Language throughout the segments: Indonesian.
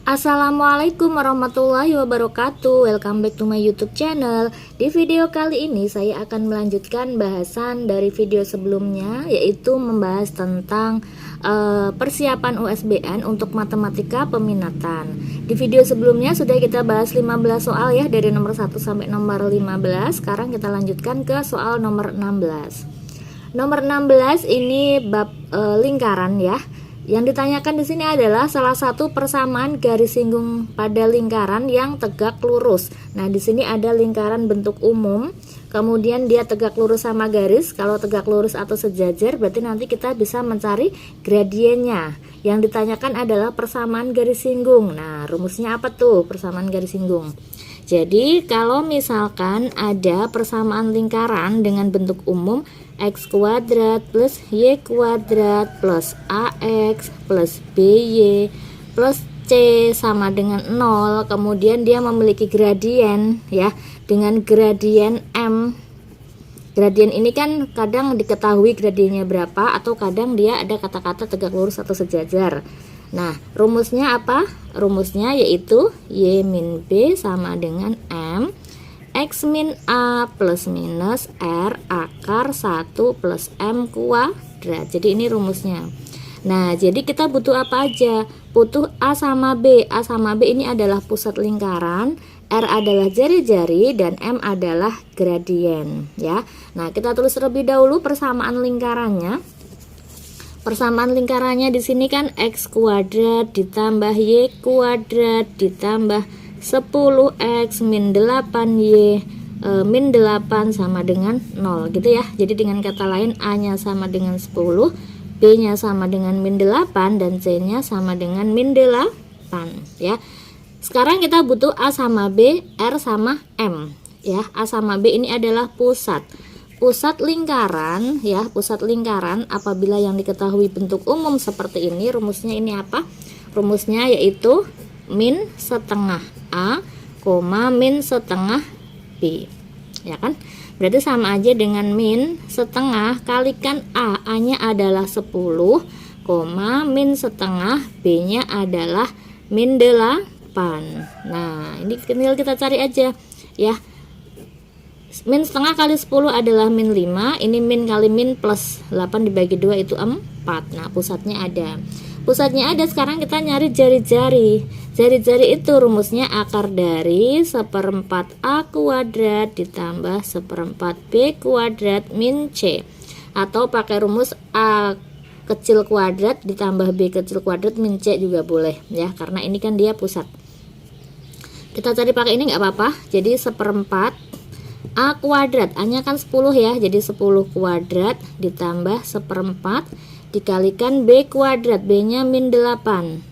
Assalamualaikum warahmatullahi wabarakatuh. Welcome back to my YouTube channel. Di video kali ini saya akan melanjutkan bahasan dari video sebelumnya, yaitu membahas tentang persiapan USBN untuk matematika peminatan. Di video sebelumnya sudah kita bahas 15 soal ya, dari nomor 1 sampai nomor 15. Sekarang kita lanjutkan ke soal nomor 16. Nomor 16 ini bab lingkaran ya. Yang ditanyakan di sini adalah salah satu persamaan garis singgung pada lingkaran yang tegak lurus. Nah, di sini ada lingkaran bentuk umum, kemudian dia tegak lurus sama garis. Kalau tegak lurus atau sejajar, berarti nanti kita bisa mencari gradiennya. Yang ditanyakan adalah persamaan garis singgung. Nah, rumusnya apa tuh persamaan garis singgung? Jadi, kalau misalkan ada persamaan lingkaran dengan bentuk umum x kuadrat plus y kuadrat plus ax plus by plus c sama dengan 0, kemudian dia memiliki gradien ya, dengan gradien m. Gradien ini kan kadang diketahui gradiennya berapa, atau kadang dia ada kata-kata tegak lurus atau sejajar. Nah, rumusnya apa? Rumusnya yaitu y min b sama dengan m x min a plus minus r akar 1 plus m kuadrat. Jadi ini rumusnya. Nah, jadi kita butuh apa aja? Butuh a sama b. A sama b ini adalah pusat lingkaran, r adalah jari-jari, dan m adalah gradien ya. Nah, kita tulis terlebih dahulu persamaan lingkarannya. Persamaan lingkarannya di sini kan x kuadrat ditambah y kuadrat ditambah 10x min 8y min 8 sama dengan 0 gitu ya. Jadi dengan kata lain a nya sama dengan 10, b nya sama dengan min 8, dan c nya sama dengan min 8 ya. Sekarang kita butuh a sama b, r sama m ya. A sama b ini adalah pusat lingkaran ya. Pusat lingkaran apabila yang diketahui bentuk umum seperti ini, rumusnya ini apa? Rumusnya yaitu min setengah a, min setengah b ya kan. Berarti sama aja dengan min setengah kalikan a nya adalah 10, min setengah, b nya adalah min 8. Nah, ini tinggal kita cari aja ya. Min setengah kali 10 adalah min 5, ini min kali min plus 8 dibagi 2 itu 4. Nah, pusatnya ada. Sekarang kita nyari jari-jari. Jari-jari itu rumusnya akar dari 1/4 a kuadrat ditambah 1/4 b kuadrat min c, atau pakai rumus a kecil kuadrat ditambah b kecil kuadrat min c juga boleh ya, karena ini kan dia pusat. Kita cari pakai ini nggak apa-apa. Jadi 1/4 a kuadrat, a nya kan 10 ya, jadi 10 kuadrat ditambah 1/4 dikalikan b kuadrat, b nya min 8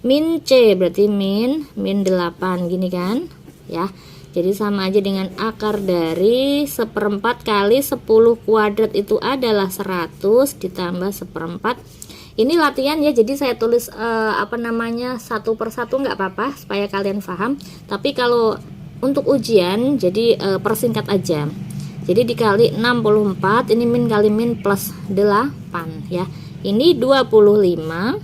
min c, berarti min 8 gini kan ya. Jadi sama aja dengan akar dari 1/4 kali 10 kuadrat itu adalah 100 ditambah 1/4. Ini latihan ya, jadi saya tulis satu persatu nggak apa-apa supaya kalian paham. Tapi kalau untuk ujian jadi persingkat aja. Jadi dikali 64, ini min kali min plus 8 ya. Ini 25,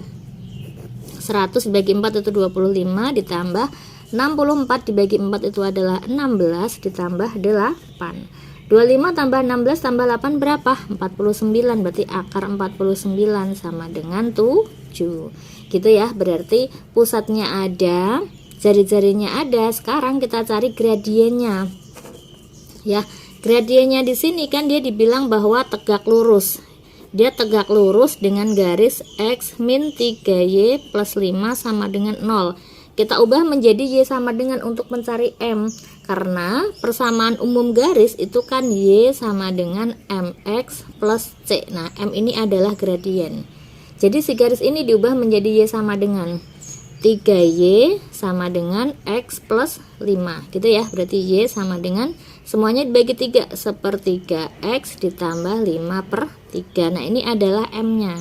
100 dibagi 4 itu 25, ditambah 64 dibagi 4 itu adalah 16, ditambah 8. 25 tambah 16 tambah 8 berapa? 49, berarti akar 49 sama dengan 7 gitu ya. Berarti pusatnya ada, jari-jarinya ada. Sekarang kita cari gradiennya ya. Gradiennya di sini kan dia dibilang bahwa tegak lurus. Dia tegak lurus dengan garis x min 3y plus 5 sama dengan 0. Kita ubah menjadi y sama dengan untuk mencari m, karena persamaan umum garis itu kan y sama dengan mx plus c. Nah, m ini adalah gradien. Jadi si garis ini diubah menjadi y sama dengan 3y sama dengan x plus 5 gitu ya. Berarti y sama dengan semuanya dibagi 3, 1/3 x ditambah 5/3. Nah, ini adalah m nya.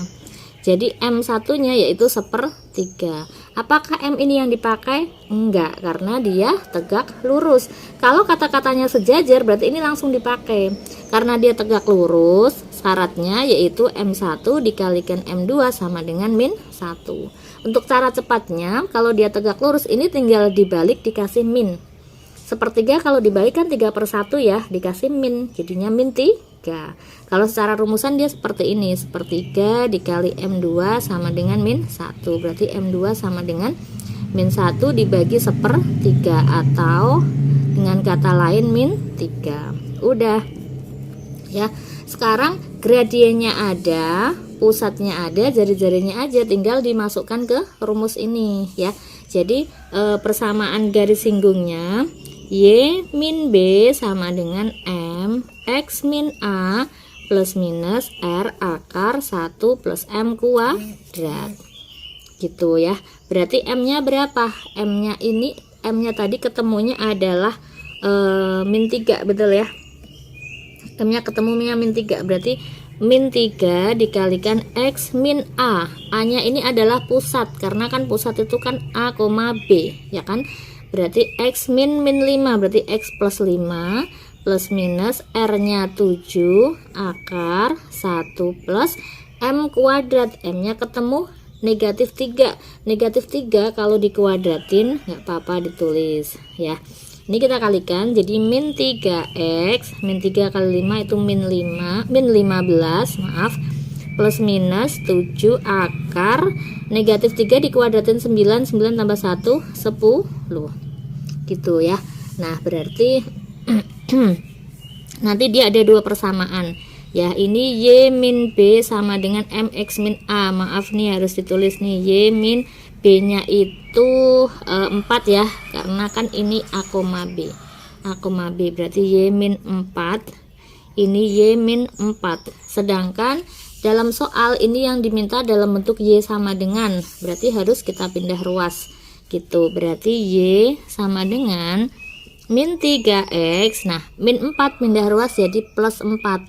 Jadi M1 nya yaitu 1/3. Apakah M ini yang dipakai? Enggak, karena dia tegak lurus. Kalau kata-katanya sejajar berarti ini langsung dipakai. Karena dia tegak lurus, syaratnya yaitu M1 dikalikan M2 sama dengan -1. Untuk cara cepatnya, kalau dia tegak lurus ini tinggal dibalik dikasih min. 1/3 kalau dibalikkan 3/1 ya, dikasih min, jadinya -3. Kalau secara rumusan dia seperti ini, 1/3 dikali M2 sama dengan -1, berarti M2 sama dengan -1 dibagi 1/3, atau dengan kata lain -3. Udah ya. Sekarang gradiennya ada, pusatnya ada, jari-jarinya aja tinggal dimasukkan ke rumus ini ya. Jadi persamaan garis singgungnya Y min B sama dengan M X min A plus minus R akar 1 plus M kuadrat. Gitu ya. Berarti M-nya berapa? M-nya ini, M-nya tadi ketemunya adalah -3, betul ya? M-nya ketemunya -3, berarti -3 dikalikan X min A. A-nya ini adalah pusat, karena kan pusat itu kan A, B, ya kan? Berarti X min 5, berarti X plus 5 plus minus R-nya 7 akar 1 plus M kuadrat. M-nya ketemu -3. -3 kalau dikuadratin nggak apa-apa ditulis ya. Ini kita kalikan jadi -3x, -3 kali 5 itu -15, maaf, plus minus 7 akar -3 dikuadratin 9, 9 tambah 1 10 gitu ya. Nah berarti nanti dia ada dua persamaan ya. Ini Y min B sama dengan MX min A. Maaf nih harus ditulis nih, Y min B nya itu 4 ya, karena kan ini A, B. A, B berarti Y min 4, ini Y min 4. Sedangkan dalam soal ini yang diminta dalam bentuk Y sama dengan, berarti harus kita pindah ruas gitu. Berarti Y sama dengan min 3x. Nah min 4 pindah ruas jadi plus 4.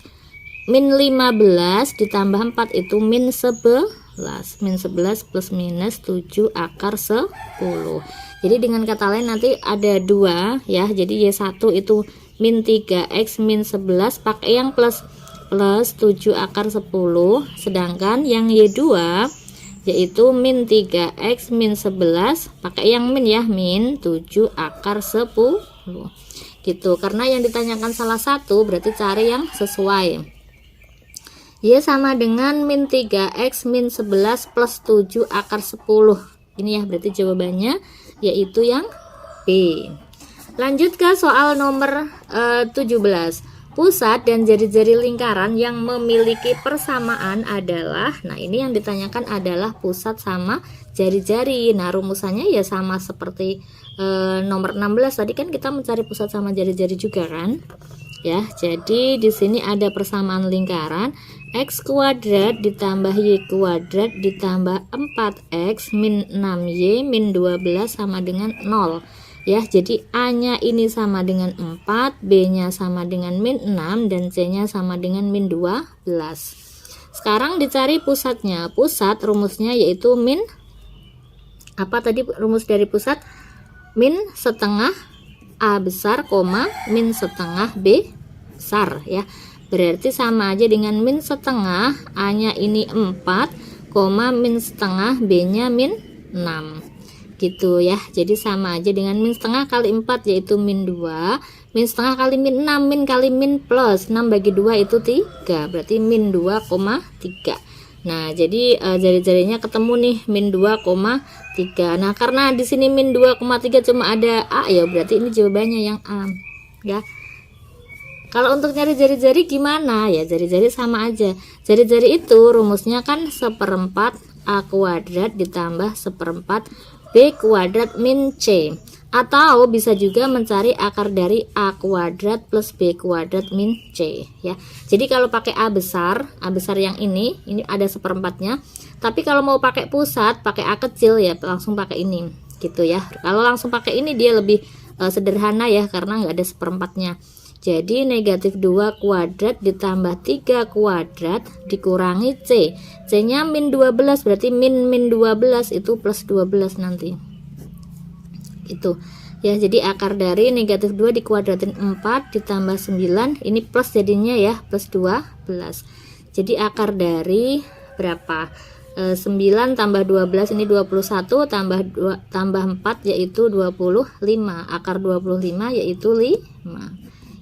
Min 15 ditambah 4 itu min 11. Min 11 plus minus 7 akar 10. Jadi dengan kata lain nanti ada 2 ya. Jadi Y1 itu min 3x min 11 pakai yang plus 7 akar 10. Sedangkan yang Y2 yaitu min 3x min 11 pakai yang min ya, min 7 akar 10 gitu. Karena yang ditanyakan salah satu berarti cari yang sesuai. Y sama dengan min 3x min 11 plus 7 akar 10. Ini ya berarti jawabannya yaitu yang B. Lanjut ke soal nomor 17. Pusat dan jari-jari lingkaran yang memiliki persamaan adalah, nah ini yang ditanyakan adalah pusat sama jari-jari. Nah rumusannya ya sama seperti nomor 16 tadi kan, kita mencari pusat sama jari-jari juga kan ya. Jadi di sini ada persamaan lingkaran X kuadrat ditambah Y kuadrat ditambah 4X min 6Y min 12 sama dengan 0 ya. Jadi A nya ini sama dengan 4, B nya sama dengan min 6, dan C nya sama dengan min 12. Sekarang dicari pusatnya. Pusat rumusnya yaitu min, apa tadi rumus dari pusat? Min setengah A besar, min setengah B besar ya. Berarti sama aja dengan min setengah, A nya ini 4, min setengah, B nya min 6 gitu ya. Jadi sama aja dengan min setengah kali 4 yaitu min 2, min setengah kali min 6, min kali min plus 6 bagi 2 itu 3, berarti min 2,3. Nah jadi jari-jarinya ketemu nih, min 2,3. Nah karena di sini min 2,3 cuma ada A ya, berarti ini jawabannya yang A ya. Kalau untuk nyari jari-jari gimana ya? Jari-jari sama aja. Jari-jari itu rumusnya kan 1/4 A kuadrat ditambah 1/4 B kuadrat min C. Atau bisa juga mencari akar dari A kuadrat plus B kuadrat min C ya. Jadi kalau pakai A besar yang ini ada 1/4-nya. Tapi kalau mau pakai pusat, pakai A kecil ya, langsung pakai ini gitu ya. Kalau langsung pakai ini dia lebih sederhana ya, karena nggak ada 1/4-nya. Jadi negatif 2 kuadrat ditambah 3 kuadrat dikurangi C. C nya min 12, berarti min 12 itu plus 12 nanti. Itu ya, jadi akar dari negatif 2 dikuadratin 4 ditambah 9, ini plus jadinya ya, plus 12. Jadi akar dari berapa? 9 tambah 12 ini 21, tambah 4 yaitu 25. Akar 25 yaitu 5.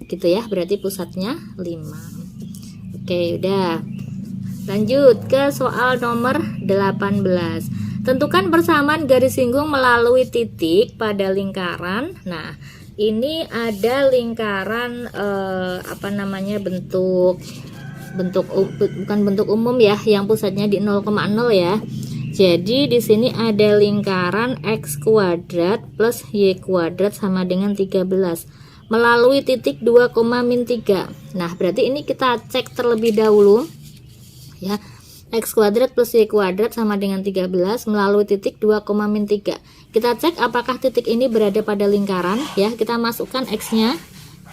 Gitu ya, berarti pusatnya 5. Oke, udah. Lanjut ke soal nomor 18. Tentukan persamaan garis singgung melalui titik pada lingkaran. Nah, ini ada lingkaran bukan bentuk umum ya, yang pusatnya di 0,0 ya. Jadi di sini ada lingkaran x kuadrat plus y kuadrat sama dengan 13 melalui titik 2, min 3. Nah, berarti ini kita cek terlebih dahulu ya. X kuadrat plus y kuadrat sama dengan 13 melalui titik 2, min 3. Kita cek apakah titik ini berada pada lingkaran ya. Kita masukkan x-nya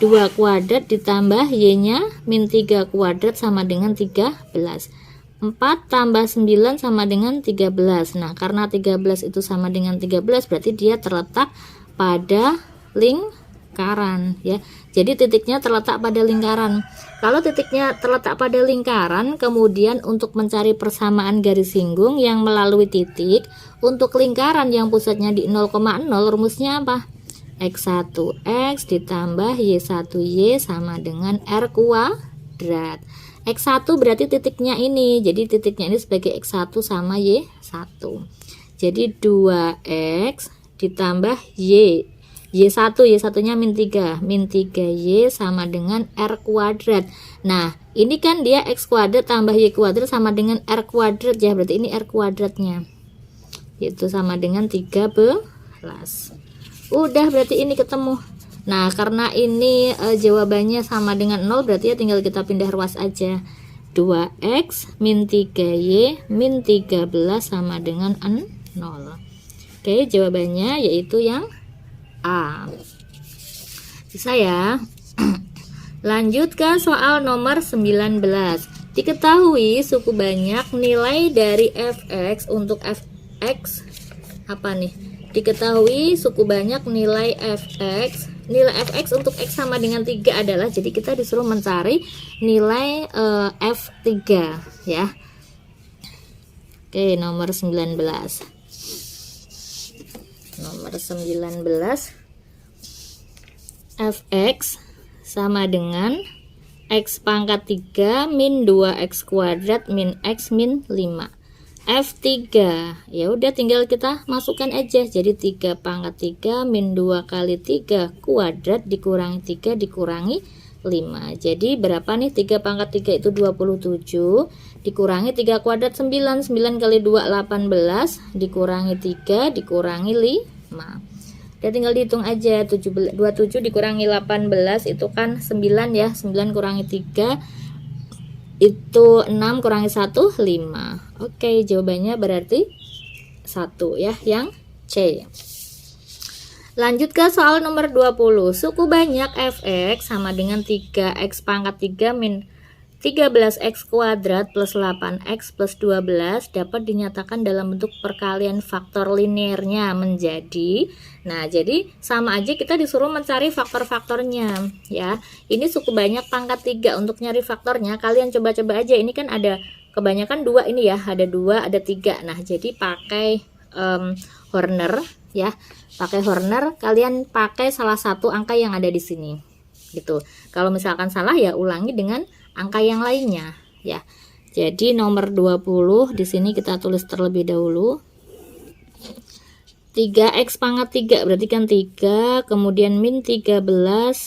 2 kuadrat ditambah y-nya min 3 kuadrat sama dengan 13. 4 tambah 9 sama dengan 13. Nah, karena 13 itu sama dengan 13, berarti dia terletak pada lingkaran ya. Jadi titiknya terletak pada lingkaran. Kalau titiknya terletak pada lingkaran, kemudian untuk mencari persamaan garis singgung yang melalui titik untuk lingkaran yang pusatnya di 0,0, rumusnya apa? X1X ditambah Y1Y sama dengan R kuadrat. X1 berarti titiknya ini, jadi titiknya ini sebagai X1 sama Y1. Jadi 2X ditambah Y1 nya min 3 Y sama dengan R kuadrat. Nah, ini kan dia X kuadrat tambah Y kuadrat sama dengan R kuadrat ya, berarti ini R kuadratnya itu sama dengan 13. Udah, berarti ini ketemu. Nah, karena ini jawabannya sama dengan 0, berarti ya tinggal kita pindah ruas aja. 2x min 3y min 13 sama dengan 0. Oke, jawabannya yaitu yang A. Bisa ya. Lanjut ke soal nomor 19. Diketahui suku banyak nilai dari fx untuk fx apa nih? Diketahui suku banyak nilai fx. Nilai fx untuk x sama dengan 3 adalah, jadi kita disuruh mencari nilai f3 ya. Oke, nomor 19. Nomor 19, fx sama dengan x pangkat 3 min 2x kuadrat min x min 5. F3 ya udah tinggal kita masukkan aja, jadi 3 pangkat 3 min 2 kali 3 kuadrat dikurangi 3 dikurangi 5. Jadi berapa nih? 3 pangkat 3 itu 27 dikurangi 3 kuadrat 9 kali 2 18 dikurangi 3 dikurangi 5. Ya tinggal dihitung aja, 27 dikurangi 18 itu kan 9 ya, 9 kurangi 3 itu 6 kurangi 1 5. Oke, jawabannya berarti 1 ya, yang C. Lanjut ke soal nomor 20. Suku banyak fx sama dengan 3x pangkat 3 min 13x kuadrat plus 8x plus 12 dapat dinyatakan dalam bentuk perkalian faktor linearnya menjadi. Nah, jadi sama aja kita disuruh mencari faktor-faktornya ya. Ini suku banyak pangkat 3, untuk nyari faktornya kalian coba-coba aja. Ini kan ada kebanyakan 2 ini ya, ada 2, ada 3. Nah, jadi pakai Horner ya. Pakai Horner, kalian pakai salah satu angka yang ada di sini. Gitu. Kalau misalkan salah ya ulangi dengan angka yang lainnya ya. Jadi nomor 20 di sini kita tulis terlebih dahulu. 3x pangkat 3 berarti kan 3, kemudian min 13,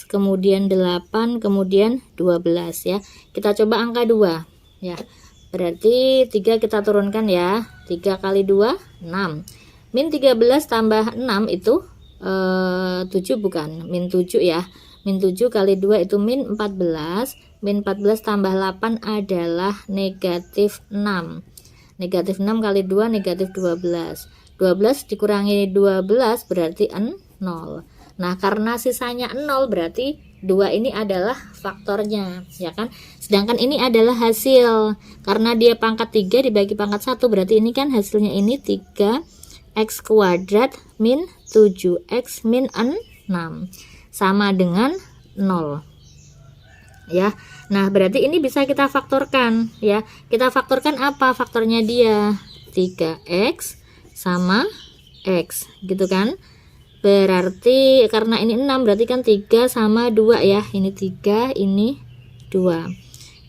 kemudian 8, kemudian 12 ya. Kita coba angka 2 ya. Berarti 3 kita turunkan ya. 3 kali 2 6. Min 13 tambah 6 itu 7 bukan, min 7 ya. Min 7 kali 2 itu min 14. Min 14 tambah 8 adalah negatif 6. Negatif 6 kali 2 negatif 12. 12 dikurangi 12 berarti 0. Nah, karena sisanya 0 berarti 2 ini adalah faktornya, ya kan? Sedangkan ini adalah hasil. Karena dia pangkat 3 dibagi pangkat 1, berarti ini kan hasilnya ini 3x kuadrat min 7x min 6 sama dengan 0. Ya. Nah, berarti ini bisa kita faktorkan, ya. Kita faktorkan apa faktornya dia? 3x sama x, gitu kan? Berarti karena ini 6, berarti kan 3 sama 2 ya. Ini 3, ini 2.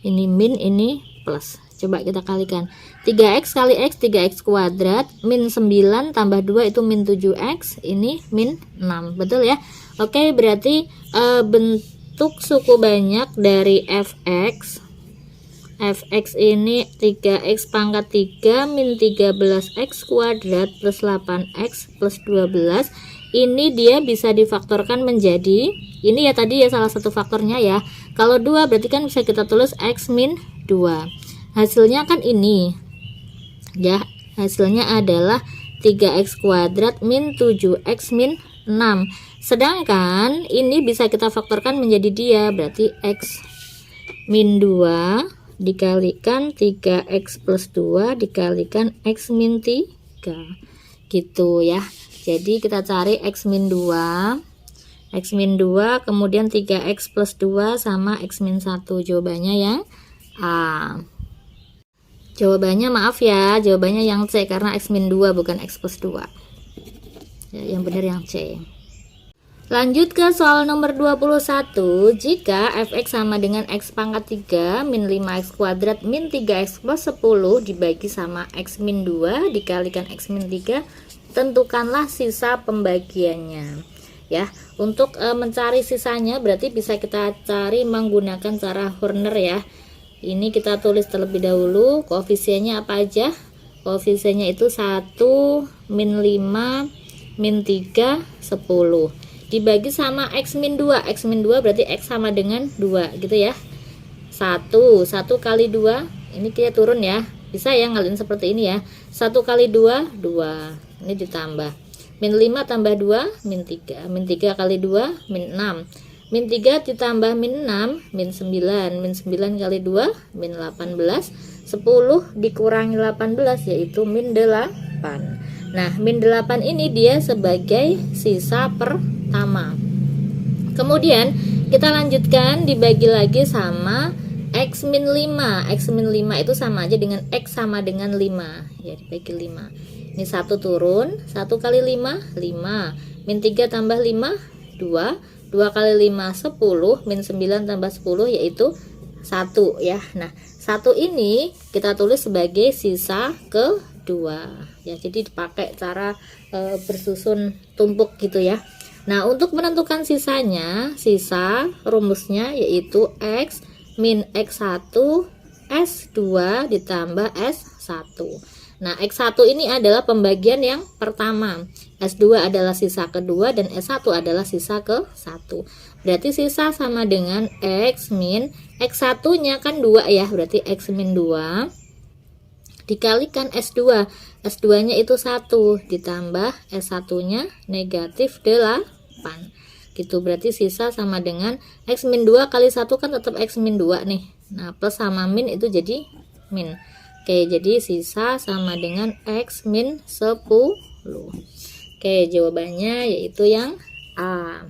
Ini min, ini plus. Coba kita kalikan. 3x kali x 3x kuadrat min 9 tambah 2 itu min 7x, ini min 6. Betul ya? Oke, berarti bentuk suku banyak dari fx ini 3x pangkat 3 min 13x kuadrat plus 8x plus 12. Ini dia bisa difaktorkan menjadi, ini ya tadi ya salah satu faktornya ya. Kalau 2 berarti kan bisa kita tulis x min 2. Hasilnya kan ini ya, hasilnya adalah 3x kuadrat min 7x min 6. Sedangkan ini bisa kita faktorkan menjadi dia, berarti x min 2 dikalikan 3x plus 2 dikalikan x min 3, gitu ya. Jadi kita cari x min 2 kemudian 3x plus 2 sama x min 1. Jawabannya yang A. Jawabannya maaf ya, jawabannya yang C karena x min 2 bukan x plus 2 ya, yang benar yang C. Lanjut ke soal nomor 21. Jika fx sama dengan x pangkat 3 min 5x kuadrat min 3x plus 10 dibagi sama x min 2 dikalikan x min 3, tentukanlah sisa pembagiannya. Ya, untuk mencari sisanya berarti bisa kita cari menggunakan cara Horner ya. Ini kita tulis terlebih dahulu koefisiennya apa aja. Koefisiennya itu 1, min 5, min 3, 10 dibagi sama x min 2. X min 2 berarti x sama dengan 2 gitu ya. 1 kali 2, ini kita turun ya. Bisa ya ngalihin seperti ini ya. 1 kali 2, 2. Ini ditambah. Min 5 tambah 2, min 3. Min 3 kali 2, min 6. Min 3 ditambah min 6, min 9. Min 9 kali 2, min 18. 10 dikurangi 18 yaitu min 8. Nah, min 8 ini dia sebagai sisa pertama. Kemudian kita lanjutkan dibagi lagi sama x min 5. X min 5 itu sama aja dengan x sama dengan 5 ya, dibagi 5. Ini 1 turun, 1 kali 5, 5. Min 3 tambah 5, 2. 2 kali 5, 10. Min 9 tambah 10 yaitu 1 ya. Nah, 1 ini kita tulis sebagai sisa kedua ya. Jadi dipakai cara bersusun tumpuk gitu ya. Nah, untuk menentukan sisanya, sisa rumusnya yaitu x min x1 S2 ditambah S1. Nah, X1 ini adalah pembagian yang pertama, S2 adalah sisa kedua, dan S1 adalah sisa ke-1. Berarti sisa sama dengan X min X1 nya kan 2 ya, berarti X min 2 dikalikan S2. S2 nya itu 1 ditambah S1 nya negatif 8 gitu. Berarti sisa sama dengan X min 2 kali 1 kan tetap X min 2 nih. Nah, plus sama min itu jadi min. Oke, jadi sisa sama dengan X min 10. Oke, jawabannya yaitu yang A.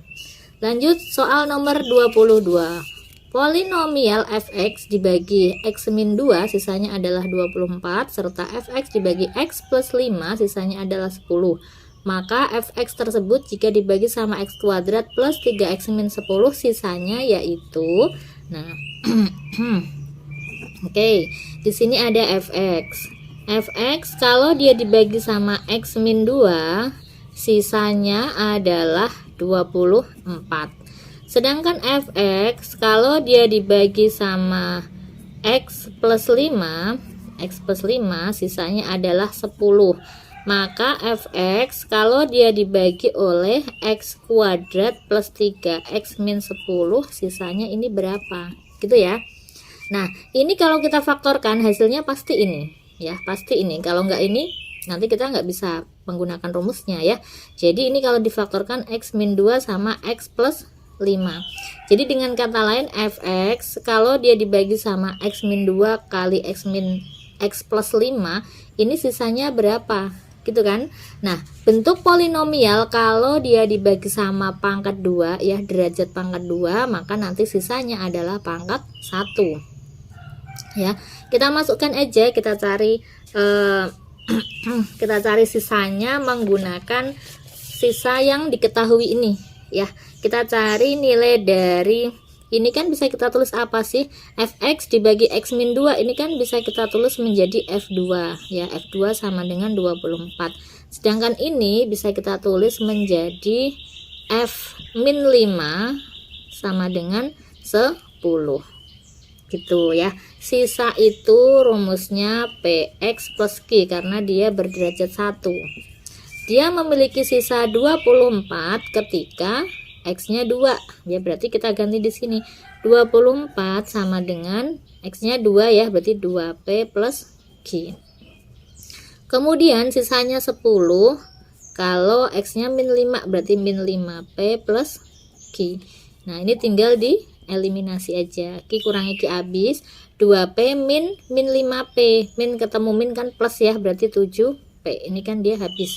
Lanjut soal nomor 22. Polinomial fx dibagi x min 2 sisanya adalah 24, serta fx dibagi x plus 5 sisanya adalah 10. Maka fx tersebut jika dibagi sama x kuadrat plus 3x min 10 sisanya yaitu, nah oke, di sini ada fx. Fx kalau dia dibagi sama x min 2 sisanya adalah 24. Sedangkan fx kalau dia dibagi sama x plus 5 sisanya adalah 10. Maka fx kalau dia dibagi oleh x kuadrat plus 3x min 10 sisanya ini berapa? Gitu ya. Nah, ini kalau kita faktorkan hasilnya pasti ini ya, pasti ini. Kalau nggak ini nanti kita nggak bisa menggunakan rumusnya ya. Jadi ini kalau difaktorkan x min 2 sama x plus Jadi dengan kata lain fx kalau dia dibagi sama x min 2 kali x plus 5, ini sisanya berapa? Gitu kan. Nah, bentuk polinomial kalau dia dibagi sama pangkat 2 ya, derajat pangkat 2, maka nanti sisanya adalah pangkat 1. Ya, kita masukkan aja, kita cari kita cari sisanya menggunakan sisa yang diketahui ini ya. Kita cari nilai dari ini, kan bisa kita tulis apa sih? Fx dibagi x min 2, ini kan bisa kita tulis menjadi f2 ya. F2 sama dengan 24. Sedangkan ini bisa kita tulis menjadi f min 5 sama dengan 10 gitu ya. Sisa itu rumusnya px plus q karena dia berderajat 1. Dia memiliki sisa 24 ketika x-nya 2. Ya berarti kita ganti di sini. 24 sama dengan x-nya 2 ya, berarti 2p plus q. Kemudian sisanya 10. Kalau x-nya min 5 berarti min 5p plus q. Nah, ini tinggal dieliminasi aja. Q kurangi q habis. 2p min 5p. Min ketemu min kan plus ya, berarti 7p. Ini kan dia habis.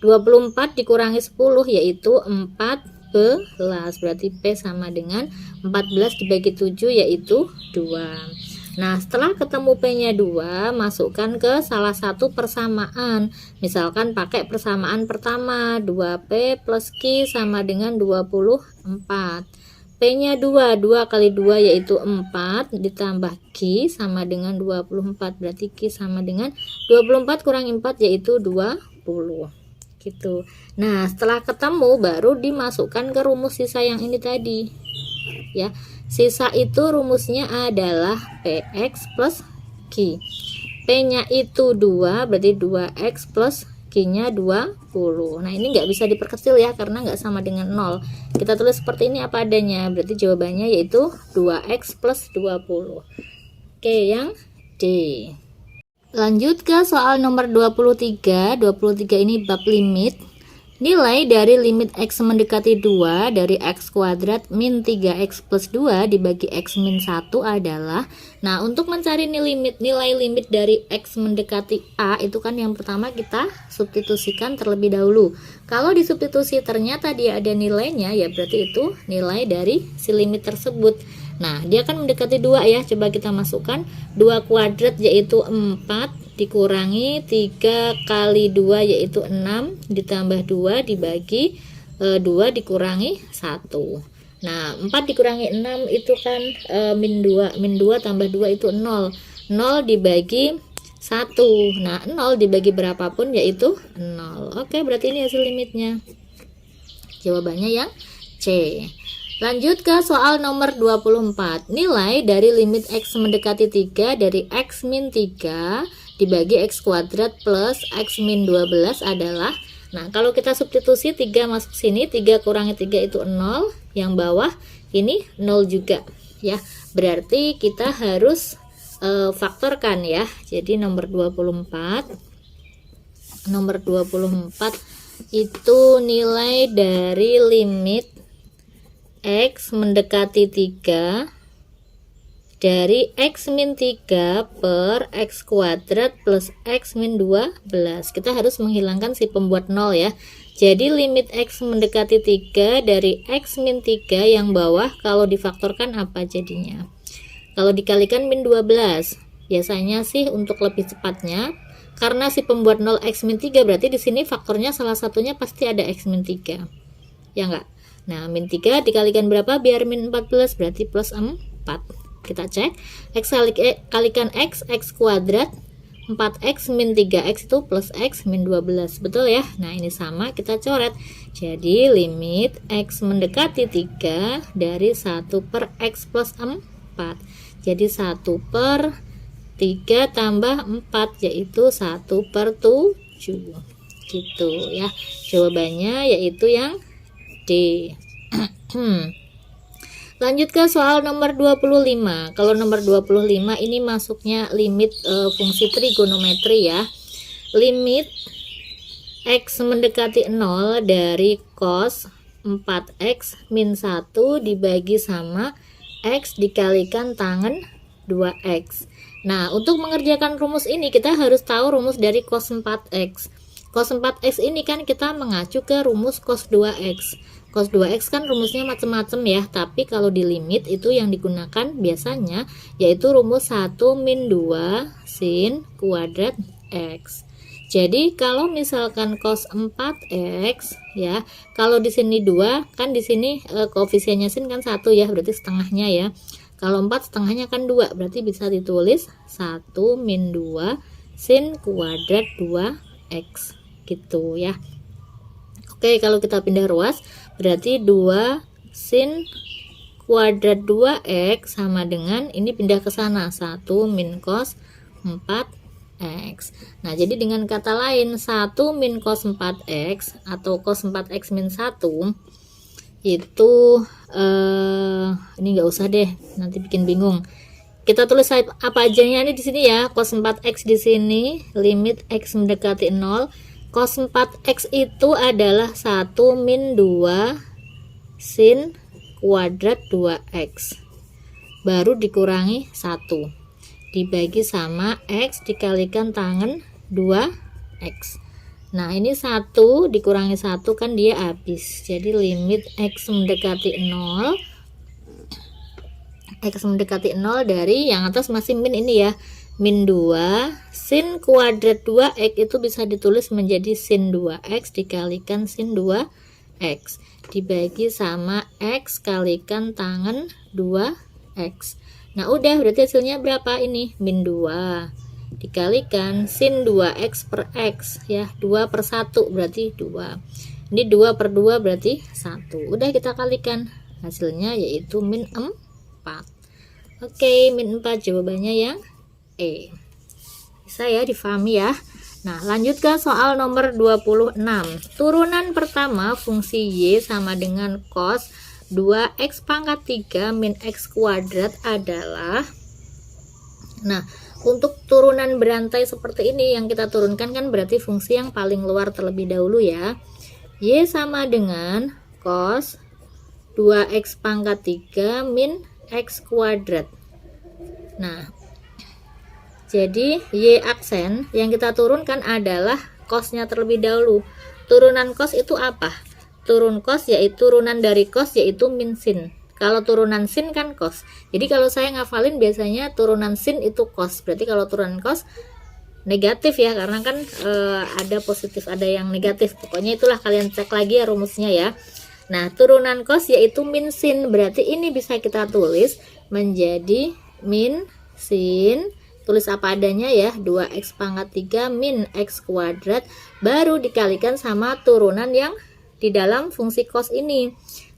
24 dikurangi 10 yaitu 14, berarti P sama dengan 14 dibagi 7 yaitu 2. Nah, setelah ketemu P nya 2, masukkan ke salah satu persamaan. Misalkan pakai persamaan pertama, 2P plus Q sama dengan 24. P nya 2, 2 kali 2 yaitu 4, ditambah Q sama dengan 24, berarti Q sama dengan 24 kurangi 4 yaitu 20 gitu. Nah, setelah ketemu baru dimasukkan ke rumus sisa yang ini tadi ya. Sisa itu rumusnya adalah px plus q. P nya itu 2, berarti 2x plus q nya 20. Nah, ini nggak bisa diperkecil ya karena nggak sama dengan 0. Kita tulis seperti ini apa adanya, berarti jawabannya yaitu 2x plus 20. Oke, yang D. Lanjut ke soal nomor 23. 23 ini bab limit. Nilai dari limit x mendekati 2 dari x kuadrat min 3x plus 2 dibagi x min 1 adalah. Nah, untuk mencari nilai limit dari x mendekati a, itu kan yang pertama kita substitusikan terlebih dahulu. Kalau disubstitusi ternyata dia ada nilainya, ya berarti itu nilai dari si limit tersebut. Nah, dia kan mendekati 2 ya. Coba kita masukkan 2 kuadrat yaitu 4 dikurangi 3 kali 2 yaitu 6 ditambah 2 dibagi 2 dikurangi 1. Nah, 4 dikurangi 6 itu kan min 2. Min 2 tambah 2 itu 0. 0 dibagi 1. Nah, 0 dibagi berapapun yaitu 0. Oke, berarti ini hasil limitnya. Jawabannya yang C. Lanjut ke soal nomor 24. Nilai dari limit x mendekati 3 dari x min 3 dibagi x kuadrat plus x min 12 adalah. Nah, kalau kita substitusi 3 masuk sini, 3 kurangi 3 itu 0. Yang bawah ini 0 juga ya. Berarti kita harus faktorkan ya. Jadi nomor 24. Nomor 24 itu nilai dari limit x mendekati 3 dari x min 3 per x kuadrat plus x min 12. Kita harus menghilangkan si pembuat 0 ya. Jadi limit x mendekati 3 dari x min 3 yang bawah kalau difaktorkan apa jadinya? Kalau dikalikan min 12. Biasanya sih untuk lebih cepatnya karena si pembuat 0 x min 3 berarti di sini faktornya salah satunya pasti ada x min 3. Ya enggak? Nah, min 3 dikalikan berapa biar min 14 berarti plus 4. Kita cek. X kalikan x kuadrat 4x min 3x itu plus x min 12. Betul ya? Nah, ini sama kita coret. Jadi limit x mendekati 3 dari 1 per x plus 4. Jadi 1 per 3 tambah 4 yaitu 1 per 7. Gitu ya. Jawabannya yaitu yang D. Lanjut ke soal nomor 25. Kalau nomor 25 ini masuknya limit fungsi trigonometri ya. Limit x mendekati 0 dari cos 4x min 1 dibagi sama x dikalikan tangen 2x. Nah, untuk mengerjakan rumus ini kita harus tahu rumus dari cos 4x. Cos 4x ini kan kita mengacu ke rumus cos 2x. Cos 2x kan rumusnya macam-macam ya, tapi kalau di limit itu yang digunakan biasanya yaitu rumus 1 min 2 sin kuadrat x. Jadi kalau misalkan cos 4x ya, kalau di sini 2 kan di sini koefisiennya sin kan 1 ya, berarti setengahnya ya. Kalau 4 setengahnya kan 2, berarti bisa ditulis 1 min 2 sin kuadrat 2x gitu ya. Oke, kalau kita pindah ruas berarti 2 sin kuadrat 2x sama dengan ini pindah ke sana 1 min cos 4x. Nah, jadi dengan kata lain 1 min cos 4x atau cos 4x min 1 itu ini enggak usah deh, nanti bikin bingung. Kita tulis apa ajanya ini di sini ya, cos 4x di sini limit x mendekati 0. Cos 4x itu adalah 1 min 2 sin kuadrat 2x baru dikurangi 1 dibagi sama x dikalikan tangen 2x. Nah, ini 1 dikurangi 1 kan dia habis, jadi limit x mendekati 0 dari yang atas masih min ini ya, min 2 sin kuadrat 2x itu bisa ditulis menjadi sin 2x dikalikan sin 2x dibagi sama x kalikan tangen 2x. Nah, udah berarti hasilnya berapa ini? Min 2 dikalikan sin 2x per x ya, 2 per 1 berarti 2. Ini 2 per 2 berarti 1. Udah kita kalikan, hasilnya yaitu min 4. Oke, min 4 jawabannya yang E. Bisa ya difahami ya. Nah, lanjut ke soal nomor 26. Turunan pertama fungsi y sama dengan cos 2x pangkat 3 min x kuadrat adalah, nah, untuk turunan berantai seperti ini yang kita turunkan kan berarti fungsi yang paling luar terlebih dahulu ya. Y sama dengan cos 2x pangkat 3 min x kuadrat. Nah, jadi y aksen yang kita turunkan adalah cosnya terlebih dahulu. Turunan cos itu apa? Turun cos yaitu turunan dari cos yaitu min sin. Kalau turunan sin kan cos. Jadi kalau saya ngafalin biasanya turunan sin itu cos. Berarti kalau turunan cos negatif ya, karena kan ada positif ada yang negatif. Pokoknya itulah, kalian cek lagi ya rumusnya ya. Nah, turunan cos yaitu min sin. Berarti ini bisa kita tulis menjadi min sin, tulis apa adanya ya, 2x pangkat 3 min x kuadrat baru dikalikan sama turunan yang di dalam fungsi cos ini.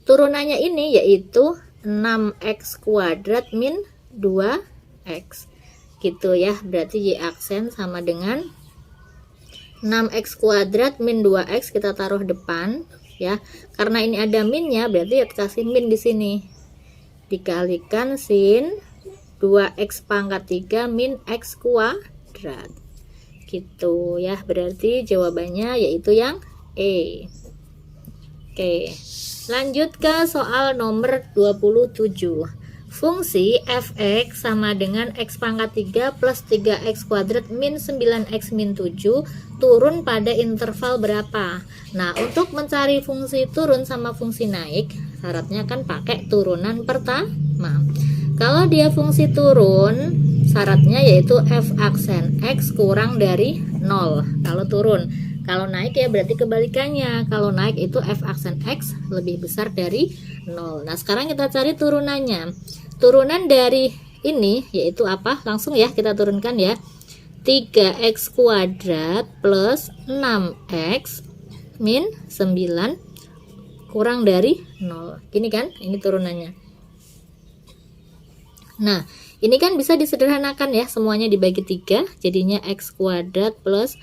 Turunannya ini yaitu 6x kuadrat min 2x gitu ya. Berarti y aksen sama dengan 6x kuadrat min 2x kita taruh depan ya. Karena ini ada minnya berarti ya kasih min di sini. Dikalikan sin 2x pangkat 3 min x kuadrat gitu ya. Berarti jawabannya yaitu yang E. Oke, lanjut ke soal nomor 27. Fungsi fx sama dengan x pangkat 3 plus 3x kuadrat min 9x min 7 turun pada interval berapa? Nah, untuk mencari fungsi turun sama fungsi naik syaratnya kan pakai turunan pertama. Kalau dia fungsi turun syaratnya yaitu f aksen x kurang dari 0 kalau turun. Kalau naik ya berarti kebalikannya. Kalau naik itu f aksen x lebih besar dari 0. Nah, sekarang kita cari turunannya. Turunan dari ini yaitu apa? Langsung ya kita turunkan ya. 3x kuadrat plus 6x min 9 kurang dari 0. Gini kan? Ini turunannya. Nah, ini kan bisa disederhanakan ya. Semuanya dibagi 3. Jadinya x kuadrat plus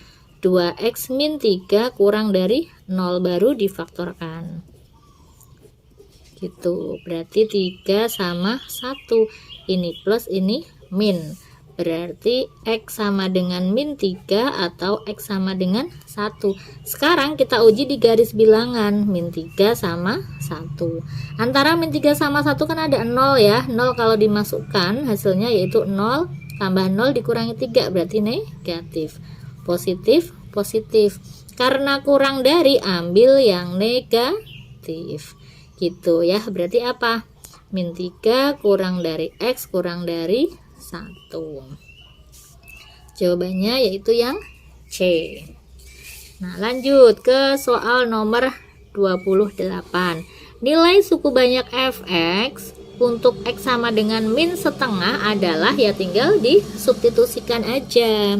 2x min 3 kurang dari 0 baru difaktorkan gitu. Berarti 3 sama 1. Ini plus ini min. berarti X sama dengan min 3 atau X sama dengan 1. Sekarang kita uji di garis bilangan, min 3 sama 1. Antara min 3 sama 1 kan ada 0 ya. 0 kalau dimasukkan hasilnya yaitu 0 tambah 0 dikurangi 3 berarti negatif. Positif, positif. Karena kurang dari, ambil yang negatif. Gitu ya. Berarti apa? Min 3 kurang dari X kurang dari 1. Jawabannya yaitu yang C. Nah, lanjut ke soal nomor 28. Nilai suku banyak fx untuk X sama dengan min setengah adalah, ya tinggal disubstitusikan aja.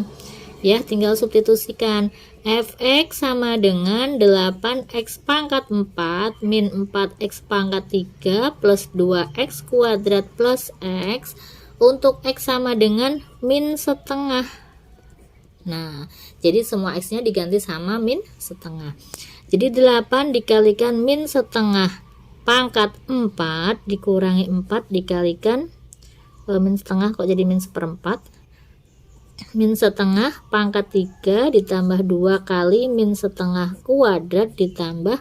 Ya, tinggal substitusikan. Fx sama dengan 8x pangkat 4 min 4x pangkat 3 plus 2x kuadrat plus x untuk X sama dengan min setengah. Nah, jadi semua X-nya diganti sama min setengah. Jadi 8 dikalikan min setengah pangkat 4 dikurangi 4 dikalikan min setengah kok jadi min seperempat. Min setengah pangkat 3 ditambah 2 kali min setengah kuadrat ditambah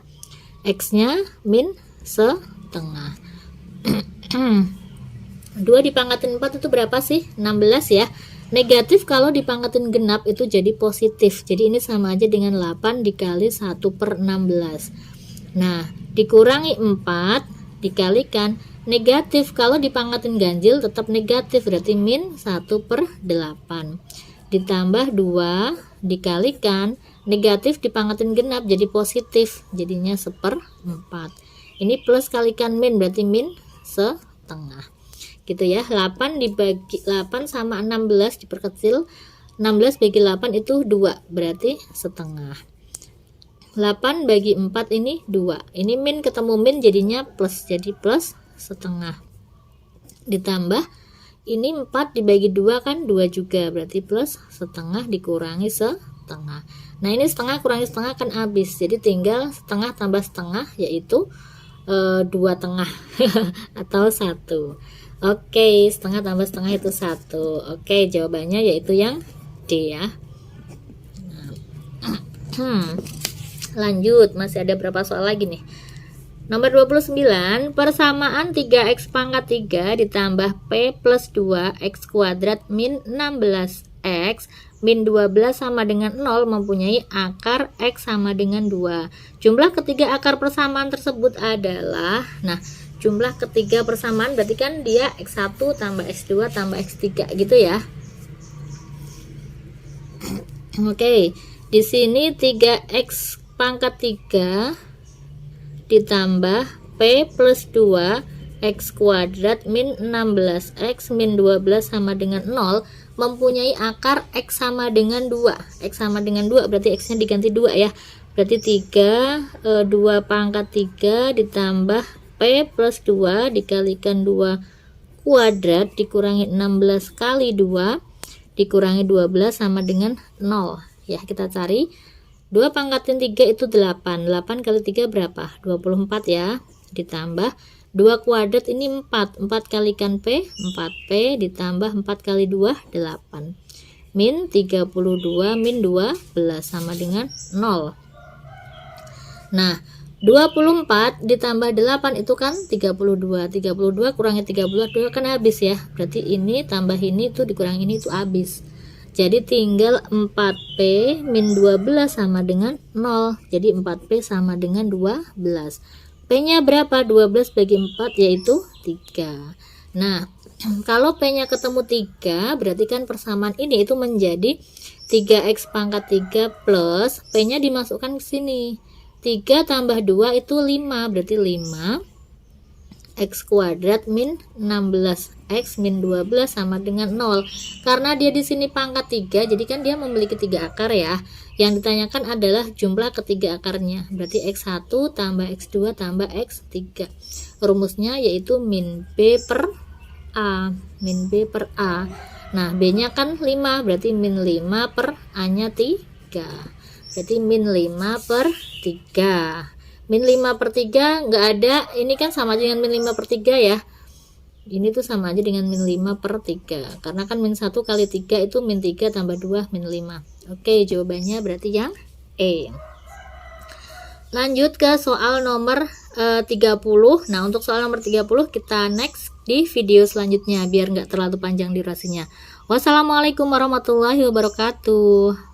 X-nya min setengah. 2 dipangkatin 4 itu berapa sih? 16 ya. Negatif kalau dipangkatin genap itu jadi positif. Jadi ini sama aja dengan 8 dikali 1/16. Nah, dikurangi 4 dikalikan negatif, kalau dipangkatin ganjil tetap negatif, berarti min 1/8 ditambah 2 dikalikan negatif dipangkatin genap jadi positif, jadinya 1/4. Ini plus kalikan min berarti min setengah gitu ya. 8 dibagi 8 sama 16 diperkecil, 16 bagi 8 itu 2 berarti setengah. 8 bagi 4 ini 2, ini min ketemu min jadinya plus, jadi plus setengah ditambah ini 4 dibagi 2 kan 2 juga berarti plus setengah dikurangi setengah. Nah, ini setengah kurangi setengah kan habis, jadi tinggal setengah tambah setengah yaitu 2 tengah atau 1. Oke, setengah tambah setengah itu 1. Oke, jawabannya yaitu yang D ya. Lanjut, masih ada berapa soal lagi nih. Nomor 29, persamaan 3x pangkat 3 ditambah p plus 2x kuadrat min 16x min 12 sama dengan 0 mempunyai akar x sama dengan 2. Jumlah ketiga akar persamaan tersebut adalah, nah jumlah ketiga persamaan berarti kan dia x1 tambah x2 tambah x3 gitu ya. Oke, di sini 3x pangkat 3 ditambah p plus 2 x kuadrat min 16x min 12 sama dengan 0 mempunyai akar x sama dengan 2. X sama dengan 2 berarti x nya diganti 2 ya, berarti 2 pangkat 3 ditambah p plus 2 dikalikan 2 kuadrat dikurangi 16 kali 2 dikurangi 12 sama dengan 0 ya. Kita cari 2 pangkatin 3 itu 8. 8 kali 3 berapa? 24 ya. Ditambah 2 kuadrat ini 4. 4 kalikan P, 4P ditambah 4 kali 2, 8. Min 32 min 12 sama dengan 0. Nah, 24 ditambah 8 itu kan 32. 32 kurangi 32 kan habis ya. Berarti ini tambah ini itu dikurangi ini itu habis. Jadi tinggal 4P min 12 sama dengan 0. Jadi 4P sama dengan 12. P nya berapa? 12 bagi 4 yaitu 3. Nah, kalau P nya ketemu 3 berarti kan persamaan ini itu menjadi 3x pangkat 3 plus P nya dimasukkan ke sini. 3 tambah 2 itu 5, berarti 5 x kuadrat min 16x min 12 sama dengan 0. Karena dia di sini pangkat 3, jadi kan dia memiliki 3 akar ya. Yang ditanyakan adalah jumlah ketiga akarnya. Berarti x1 tambah x2 tambah x3. Rumusnya yaitu min b per a, min b per a. Nah, b-nya kan 5, berarti min 5 per a-nya 3. Berarti min 5 per 3. Min 5 per 3 nggak ada, ini kan sama dengan min 5 per 3 ya. Ini tuh sama aja dengan min 5 per 3, karena kan min 1 kali 3 itu min 3 tambah 2 min 5. Oke, jawabannya berarti yang E. Lanjut ke soal nomor 30. Nah, untuk soal nomor 30 kita next di video selanjutnya biar nggak terlalu panjang durasinya. Wassalamualaikum warahmatullahi wabarakatuh.